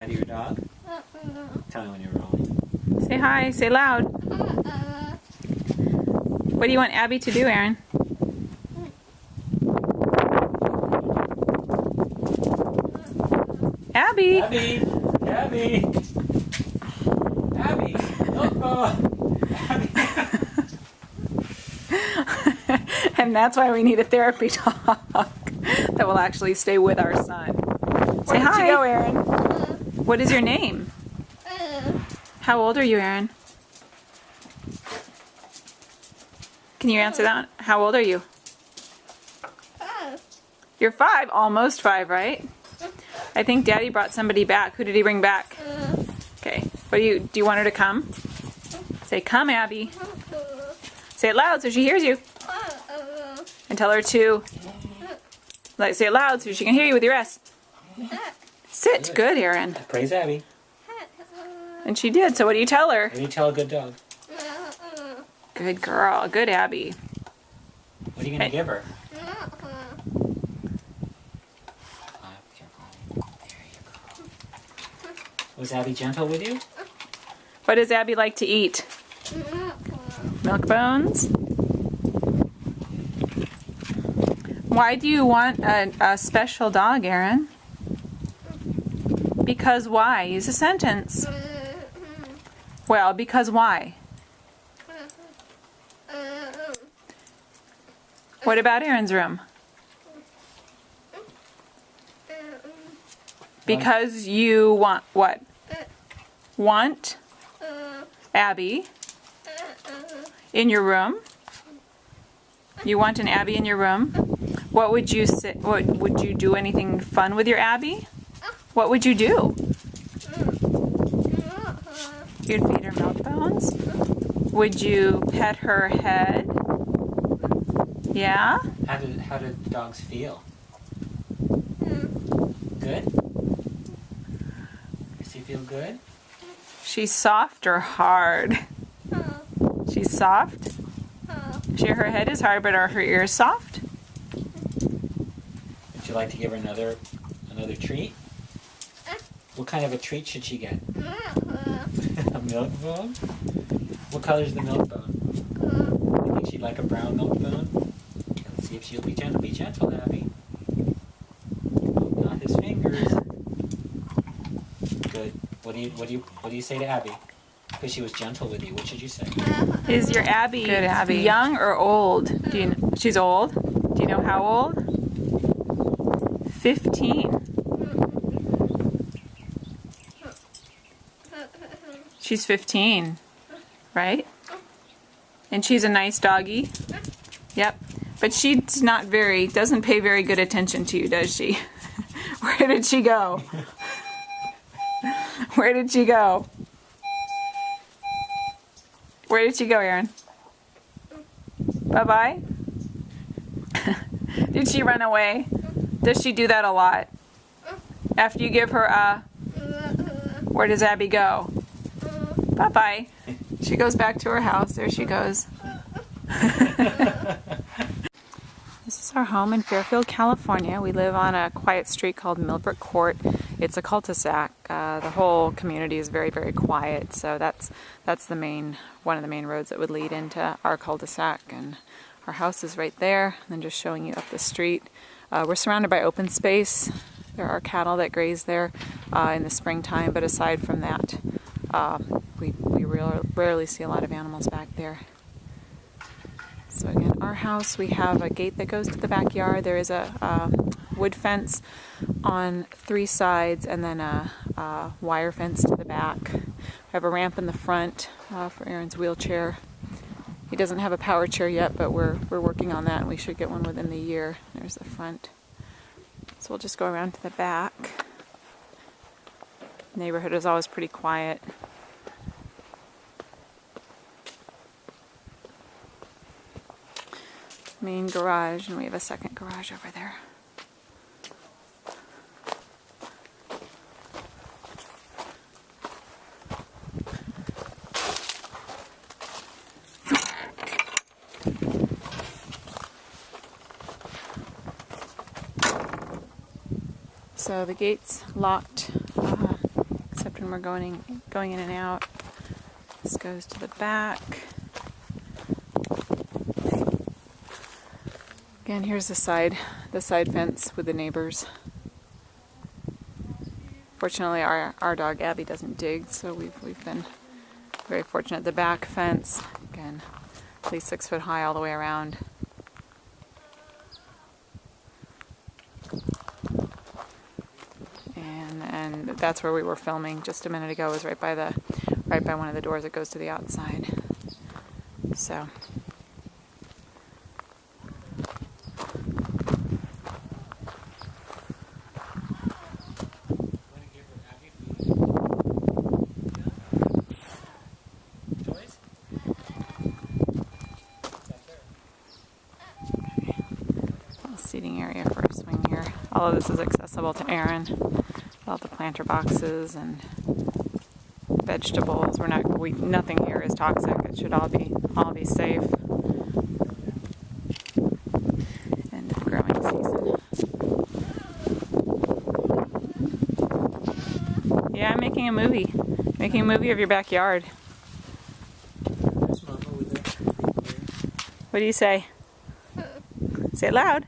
Your dog? Tell me when you're rolling. Say hi. Say loud. What do you want Abby to do, Aaron? Abby! Abby! Abby! Abby! Look, Abby! And that's why we need a therapy dog that will actually stay with our son. Say hi. Where did you go, Aaron? What is your name? How old are you, Aaron? Can you answer that? How old are you? 5. You're 5, almost 5, right? I think Daddy brought somebody back. Who did he bring back? Okay. What do you want her to come? Say, come, Abby. Say it loud so she hears you. And tell her to say it loud so she can hear you with your S. Sit. Good, Aaron. Praise Abby. And she did. So what do you tell her? What do you tell a good dog? Good girl. Good Abby. What are you going to give her? Was Abby gentle with you? What does Abby like to eat? Milk bones? Why do you want a special dog, Aaron? Because why? Use a sentence. Well, because why? What about Aaron's room? Because you want what? Want Abby in your room? You want an Abby in your room? What would you say? What would you do? Anything fun with your Abby? What would you do? You'd feed her milk bones? Would you pet her head? Yeah? How do dogs feel? Good? Does he feel good? She's soft or hard? She's soft? Her head is hard, but are her ears soft? Would you like to give her another treat? What kind of a treat should she get? A milk bone? What color is the milk bone? You think she'd like a brown milk bone? Let's see if she'll be gentle. Be gentle, Abby. Not his fingers. Good. What do you say to Abby? Because she was gentle with you. What should you say? Is your Abby, good, Abby young or old? She's old. Do you know how old? 15. She's 15, right? And she's a nice doggy. Yep. But she's doesn't pay very good attention to you, does she? Where did she go? Where did she go? Where did she go, Aaron? Bye-bye? Did she run away? Does she do that a lot? After you give her a... Where does Abby go? Bye-bye. She goes back to her house. There she goes. This is our home in Fairfield, California. We live on a quiet street called Millbrook Court. It's a cul-de-sac. The whole community is very, very quiet. So that's one of the main roads that would lead into our cul-de-sac. And our house is right there. And then just showing you up the street. We're surrounded by open space. There are cattle that graze there in the springtime. But aside from that, we rarely see a lot of animals back there. So again, our house, we have a gate that goes to the backyard. There is a wood fence on 3 sides and then a wire fence to the back. We have a ramp in the front for Aaron's wheelchair. He doesn't have a power chair yet, but we're working on that, and we should get one within the year. There's the front. So we'll just go around to the back. Neighborhood is always pretty quiet. Main garage, and we have a second garage over there. So the gate's locked and we're going in and out. This goes to the back. Again, here's the side fence with the neighbors. Fortunately, our dog Abby doesn't dig, so we've been very fortunate. The back fence, again, at least 6 foot high all the way around. And that's where we were filming just a minute ago. Was right by one of the doors that goes to the outside. So. Seating area for a swing here. All of this is accessible to Aaron. All the planter boxes and vegetables. Nothing here is toxic. It should all be safe. End of growing season. Yeah, I'm making a movie. Making a movie of your backyard. What do you say? Say it loud.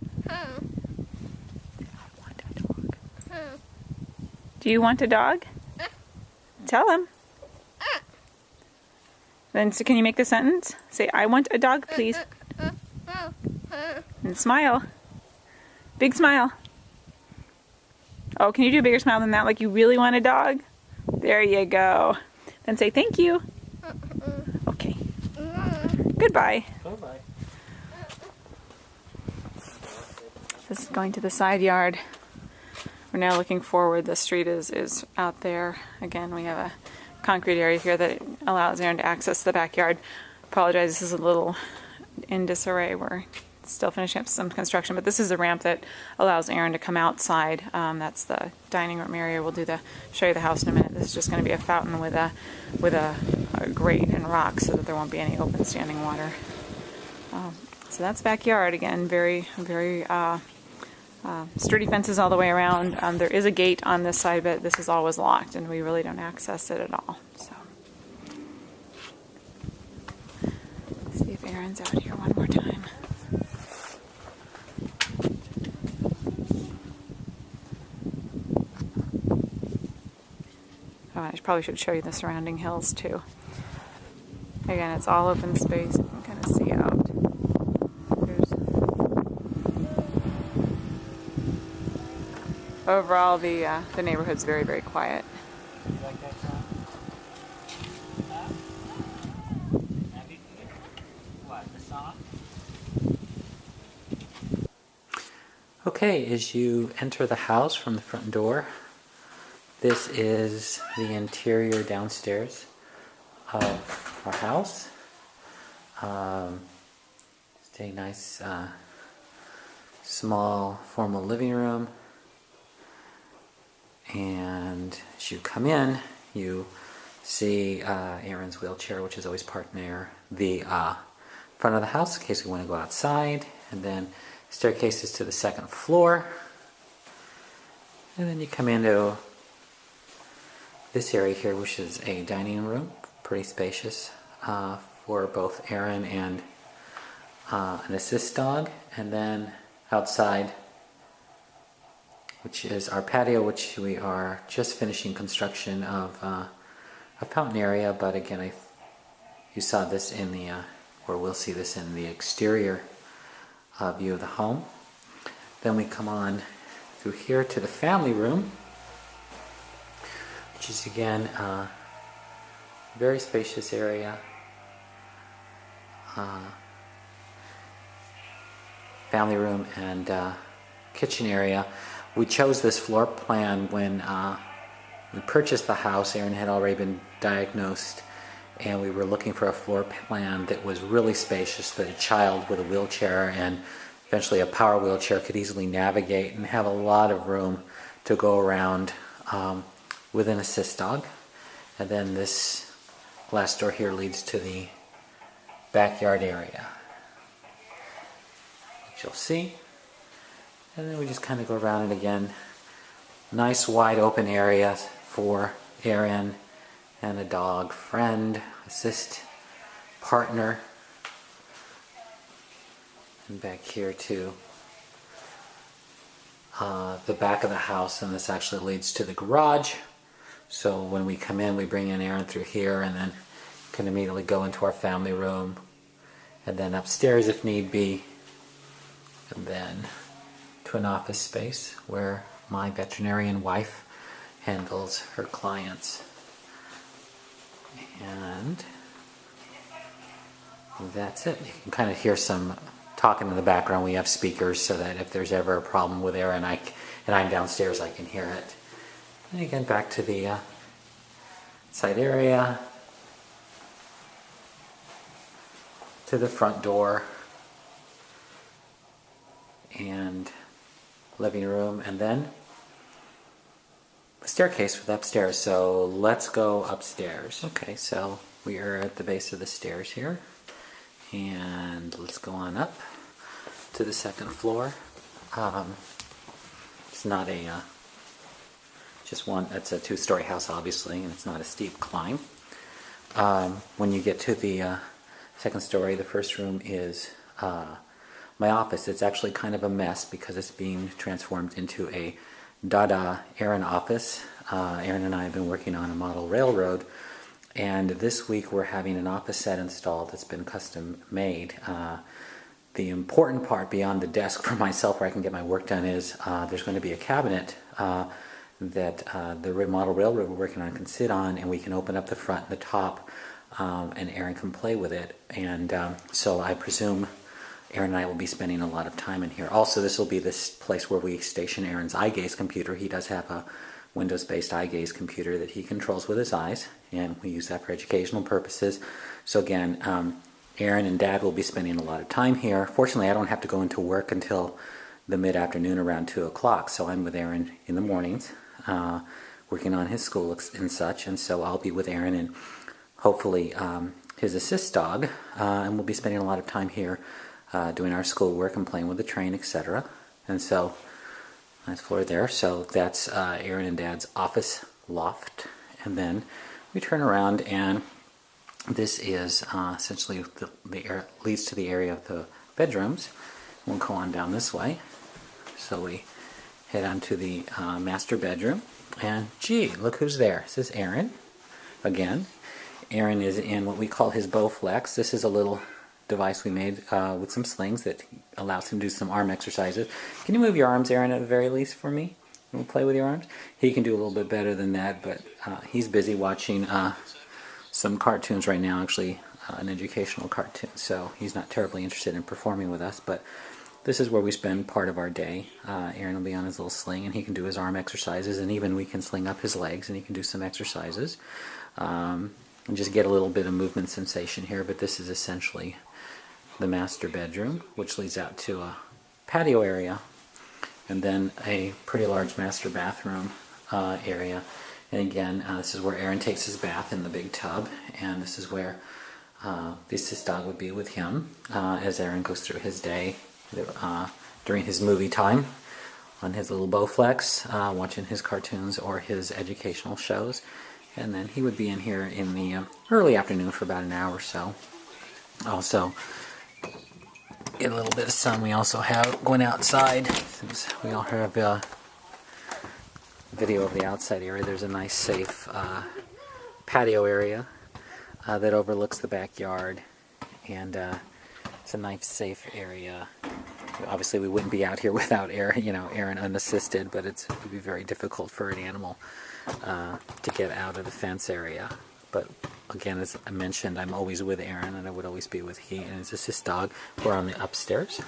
Do you want a dog? Tell him. Then so can you make the sentence? Say, I want a dog, please. And smile. Big smile. Oh, can you do a bigger smile than that? Like you really want a dog? There you go. Then say thank you. Okay. Goodbye. Bye-bye. This is going to the side yard. We're now looking forward. The street is out there. Again, we have a concrete area here that allows Aaron to access the backyard. Apologize, this is a little in disarray. We're still finishing up some construction, but this is a ramp that allows Aaron to come outside. That's the dining room area. We'll show you the house in a minute. This is just going to be a fountain with a grate and rocks so that there won't be any open standing water. So that's backyard again. Very, very sturdy fences all the way around. There is a gate on this side, but this is always locked, and we really don't access it at all. So, let's see if Aaron's out here one more time. Oh, I probably should show you the surrounding hills too. Again, it's all open space. You can kind of see out. Overall, the neighborhood's very, very quiet. You like that song? Huh? What, the song? Okay, as you enter the house from the front door, this is the interior downstairs of our house. It's a nice, small, formal living room. And as you come in, you see Aaron's wheelchair, which is always parked near the front of the house in case we want to go outside. And then staircases to the second floor. And then you come into this area here, which is a dining room, pretty spacious for both Aaron and an assist dog. And then outside, which is our patio, which we are just finishing construction of a fountain area. But again, you saw this in the, or we'll see this in the exterior view of the home. Then we come on through here to the family room, which is again a very spacious area. Family room and kitchen area. We chose this floor plan when we purchased the house. Aaron had already been diagnosed, and we were looking for a floor plan that was really spacious, that a child with a wheelchair and eventually a power wheelchair could easily navigate and have a lot of room to go around with an assist dog. And then this glass door here leads to the backyard area, which you'll see. And then we just kind of go around it again. Nice wide open area for Erin and a dog friend, assist, partner. And back here to the back of the house, and this actually leads to the garage. So when we come in, we bring in Erin through here and then can immediately go into our family room, and then upstairs if need be, and then to an office space where my veterinarian wife handles her clients. And that's it. You can kind of hear some talking in the background. We have speakers so that if there's ever a problem with Erin and I'm downstairs, I can hear it. And again, back to the side area, to the front door, and living room, and then the staircase with upstairs. So let's go upstairs. Okay, so we are at the base of the stairs here, and let's go on up to the second floor. It's not a just one. It's a two-story house, obviously, and it's not a steep climb. When you get to the second story, the first room is my office. It's actually kind of a mess because it's being transformed into a Dada Erin office. Erin and I have been working on a model railroad, and this week we're having an office set installed that's been custom made. The important part beyond the desk for myself where I can get my work done is there's going to be a cabinet that the model railroad we're working on can sit on, and we can open up the front and the top, and Erin can play with it. And so I presume Erin and I will be spending a lot of time in here. Also, this will be this place where we station Erin's eye gaze computer. He does have a Windows-based eye gaze computer that he controls with his eyes, and we use that for educational purposes. So again, Erin and Dad will be spending a lot of time here. Fortunately, I don't have to go into work until the mid-afternoon around 2 o'clock, so I'm with Erin in the mornings, working on his school and such, and so I'll be with Erin and hopefully his assist dog, and we'll be spending a lot of time here doing our schoolwork and playing with the train, etc. And so, nice floor there. So that's Erin and Dad's office loft, and then we turn around and this is essentially the leads to the area of the bedrooms. We'll go on down this way. So we head on to the master bedroom, and gee, look who's there. This is Erin again. Erin is in what we call his Bowflex. This is a little device we made with some slings that allows him to do some arm exercises. Can you move your arms, Erin, at the very least for me? We'll play with your arms. He can do a little bit better than that, but he's busy watching some cartoons right now, actually an educational cartoon, so he's not terribly interested in performing with us, but this is where we spend part of our day. Erin will be on his little sling, and he can do his arm exercises, and even we can sling up his legs, and he can do some exercises. And just get a little bit of movement sensation here, but this is essentially the master bedroom, which leads out to a patio area, and then a pretty large master bathroom area. And again, this is where Erin takes his bath in the big tub, and this is where the assist dog would be with him as Erin goes through his day during his movie time on his little Bowflex, watching his cartoons or his educational shows. And then he would be in here in the early afternoon for about an hour or so. Also, get a little bit of sun. We also have going outside, since we all have video of the outside area. There's a nice safe patio area that overlooks the backyard, and it's a nice safe area. Obviously we wouldn't be out here without Erin unassisted, but it would be very difficult for an animal to get out of the fence area. But again, as I mentioned, I'm always with Erin, and I would always be with he and his assist dog. We're on the upstairs.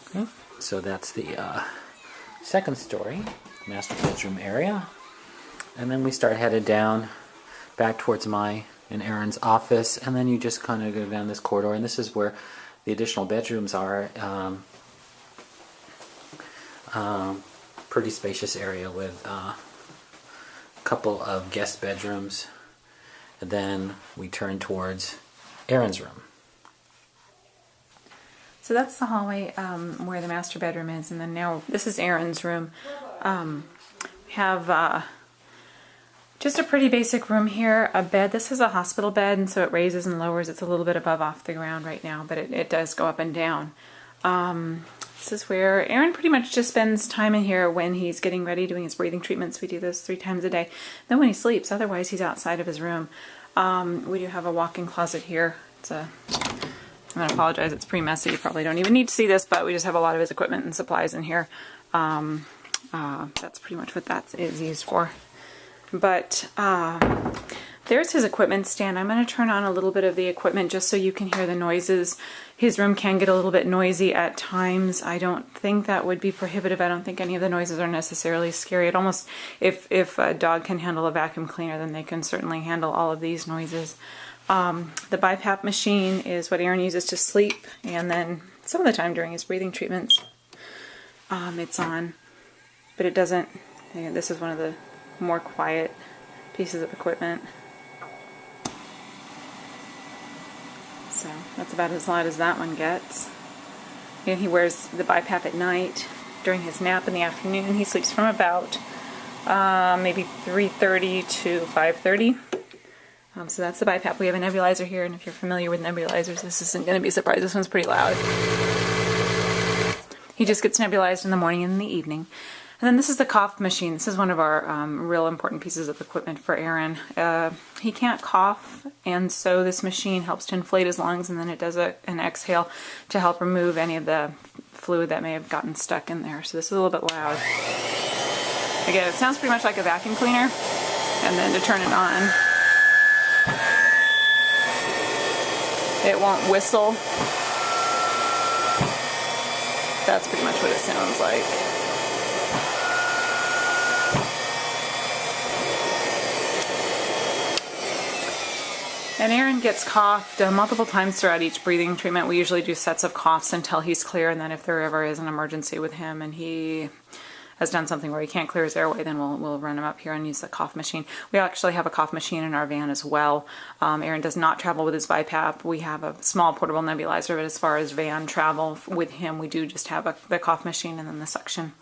Okay. So that's the second story, master bedroom area. And then we start headed down back towards my and Erin's office, and then you just kind of go down this corridor, and this is where the additional bedrooms are. Pretty spacious area with a couple of guest bedrooms, and then we turn towards Erin's room. So that's the hallway where the master bedroom is, and then now this is Erin's room. We have Just a pretty basic room here. A bed. This is a hospital bed, and so it raises and lowers. It's a little bit above off the ground right now, but it does go up and down. This is where Aaron pretty much just spends time in here when he's getting ready, doing his breathing treatments. We do those 3 times a day. Then when he sleeps, otherwise he's outside of his room. We do have a walk-in closet here. I'm going to apologize, it's pretty messy. You probably don't even need to see this, but we just have a lot of his equipment and supplies in here. That's pretty much what that is used for. But there's his equipment stand. I'm going to turn on a little bit of the equipment just so you can hear the noises. His room can get a little bit noisy at times. I don't think that would be prohibitive. I don't think any of the noises are necessarily scary. It almost, if a dog can handle a vacuum cleaner, then they can certainly handle all of these noises. The BiPAP machine is what Aaron uses to sleep, and then some of the time during his breathing treatments, it's on. But it doesn't, this is one of the more quiet pieces of equipment. So that's about as loud as that one gets. And he wears the BiPAP at night during his nap in the afternoon. He sleeps from about maybe 3:30 to 5:30. So that's the BiPAP. We have a nebulizer here, and if you're familiar with nebulizers, this isn't going to be a surprise. This one's pretty loud. He just gets nebulized in the morning and in the evening. And then this is the cough machine. This is one of our real important pieces of equipment for Aaron. He can't cough, and so this machine helps to inflate his lungs, and then it does an exhale to help remove any of the fluid that may have gotten stuck in there. So this is a little bit loud. Again, it sounds pretty much like a vacuum cleaner. And then to turn it on, it won't whistle. That's pretty much what it sounds like. And Aaron gets coughed multiple times throughout each breathing treatment. We usually do sets of coughs until he's clear, and then if there ever is an emergency with him and he has done something where he can't clear his airway, then we'll run him up here and use the cough machine. We actually have a cough machine in our van as well. Aaron does not travel with his BiPAP. We have a small portable nebulizer, but as far as van travel with him, we do just have the cough machine and then the suction.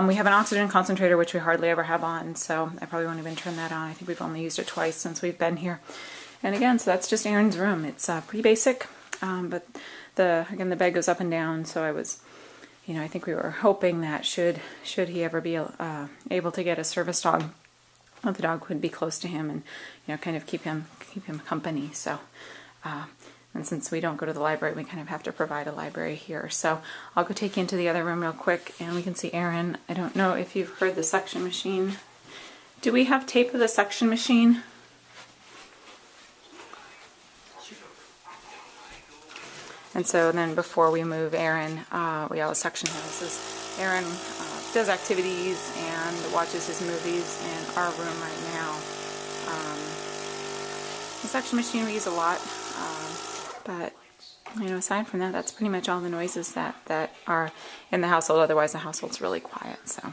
We have an oxygen concentrator, which we hardly ever have on, so I probably won't even turn that on. I think we've only used it twice since we've been here. And again, so that's just Aaron's room. It's pretty basic, but again, the bed goes up and down, so I think we were hoping that should he ever be able to get a service dog, the dog would be close to him and kind of keep him company. So, and since we don't go to the library, we kind of have to provide a library here. So I'll go take you into the other room real quick, and we can see Aaron. I don't know if you've heard the suction machine. Do we have tape of the suction machine? And so then before we move Aaron, we have a suction houses. Aaron does activities and watches his movies in our room right now. The suction machine we use a lot, but aside from that, that's pretty much all the noises that are in the household. Otherwise, the household's really quiet. So.